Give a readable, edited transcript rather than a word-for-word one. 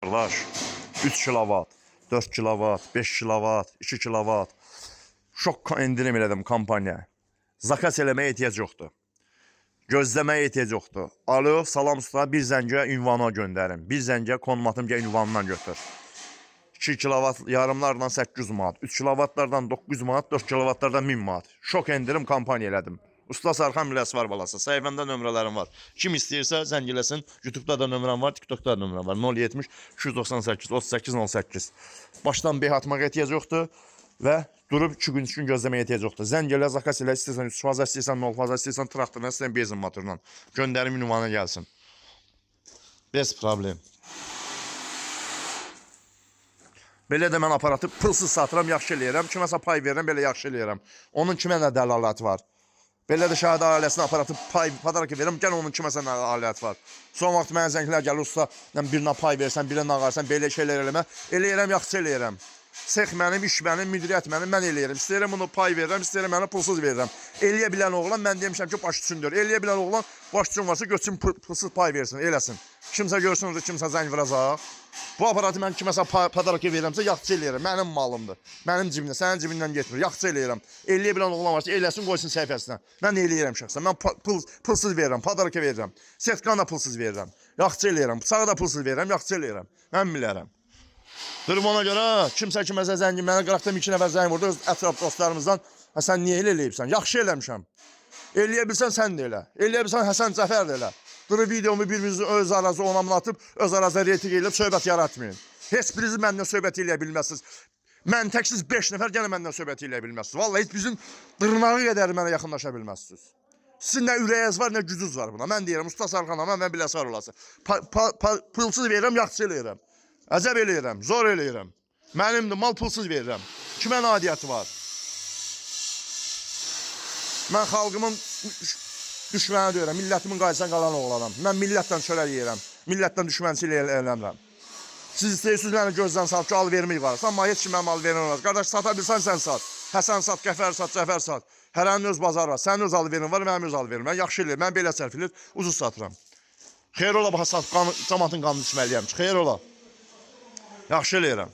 Qardaş, 3 kilovat, 4 kilovat, 5 kilovat, 2 kilovat. Şok endirim elədim kampaniya. Zakas eləməyə ehtiyac yoxdur. Gözləməyə ehtiyac yoxdur. Alo, salam usta, bir zəngə ünvana göndərin. Bir zəngə konmatım gəl ünvanından götür. 2 kilovat yarımlardan 800 manat, 3 kilovatlardan 900 manat, 4 kilovatlardan 1000 manat. Şok endirim kampaniya elədim. Usta Sarxan Miləs var balası. Səhifəmdə nömrələrim var. Kim istəyirsə zəng eləsin. YouTube'da da nömrəm var, TikTok'da da nömrəm var. 070 298 38 08. Başdan beh atmağa ehtiyac yoxdur və durub 2 gün 3 gün gözləməyə ehtiyac yoxdur. Zəng elə, zakas elə, istəyirsən 3 faza, istəyirsən 0 faza, istəyirsən traktorla, istəyirsən benzin motorla. Göndərim ünvana gəlsin. Bez problem. Belə də mən aparatı pulsuz satıram, yaxşı eləyirəm. Kiməsə pay verirəm, belə yaxşı eləyirəm. Onun kimə nə dəlalət var? Belə də şahid ailəsinə aparatı pay padarak verirəm, gəl onun kiməsə nə alət var. Son vaxt mənə zənglər gəlir, usta, birinə pay versən, birinə nağarsan, belə şeylər eləmə. Eləyirəm, yaxşı eləyirəm. Sex mənim, iş mənim, müdiriyyət mənim, mən eləyirəm. İstəyirəm bunu pay verirəm, istəyirəm mənə pulsuz verirəm. Eləyə bilən oğlan, mən demişəm ki, baş üçündür. Eləyə bilən oğlan, baş üçün varsa götürsün, pulsuz pay versin, eləsin. Kimsə görsün, kimsə zəng vuracaq. Bu aparatı mən kiməsə padarak verirəmsə, yaxşı eləyirəm. Mənim malımdır. Mənim cibimdə, sənin cibindən getmir. Yaxşı eləyirəm. Eləyə bilən oğlan varsa, eləsin, qoysun səhifəsinə. Mən eləyirəm şəxsən. Mən pulsuz verirəm, padarak verirəm. Setkan da pulsuz verirəm. Yaxşı eləyirəm. Bıçağı da pulsuz verirəm, yaxşı eləyirəm. Mən bilərəm. Durum ona görə kimsə kiməsə zəngin, mənə qıraqda 2 nəfər zəng vurdu öz ətraf dostlarımızdan. Sən niyə elə eləyibsən? Yaxşı eləmişəm. Eləyə bilsən sən də elə. Eləyə bilsən Həsən Cəfər də elə. Durub videomu birinizin öz arazı onamına atıb, öz arazı reyting eləyib söhbət yaratmayın. Heç biriniz məndən söhbət eləyə bilməzsiniz. Məntəqsiz 5 nəfər gələ məndən söhbət eləyə bilməzsiniz. Vallahi heç bizim dırnağı qədər mənə yaxınlaşa bilməzsiniz. Sizin nə ürəyiniz var, nə gücünüz var buna. Mən deyirəm, Usta Sarxan, mən biləsi var olası. Pulsuz verirəm, yaxşı eləyirəm. Əcəb eləyirəm, zor eləyirəm. Mənimdir, mal pulsuz verirəm. Kimə nadiyyəti var? Mən xalqımın düşməni deyirəm, millətimin qayısan qalan oğlanam. Mən millətdən çölə yeyirəm, millətdən düşmənçilik eləmirəm. Siz istəyirsiniz məni gözdən sat ki, al vermək var. Amma heç kim mənim al verin olmaz. Qardaş, sata bilsən sən sat. Həsən sat, Qəfər sat, Cəfər sat. Hərənin öz bazarı var. Sənin öz al verin var, mənim öz al verin. Mən yaxşı eləyirəm, mən belə sərf eləyir, ucuz satıram. Xeyr ola, baxa sat, cəmatın qanını içməliyəm ki, xeyr ola. Yaxşı eləyirəm.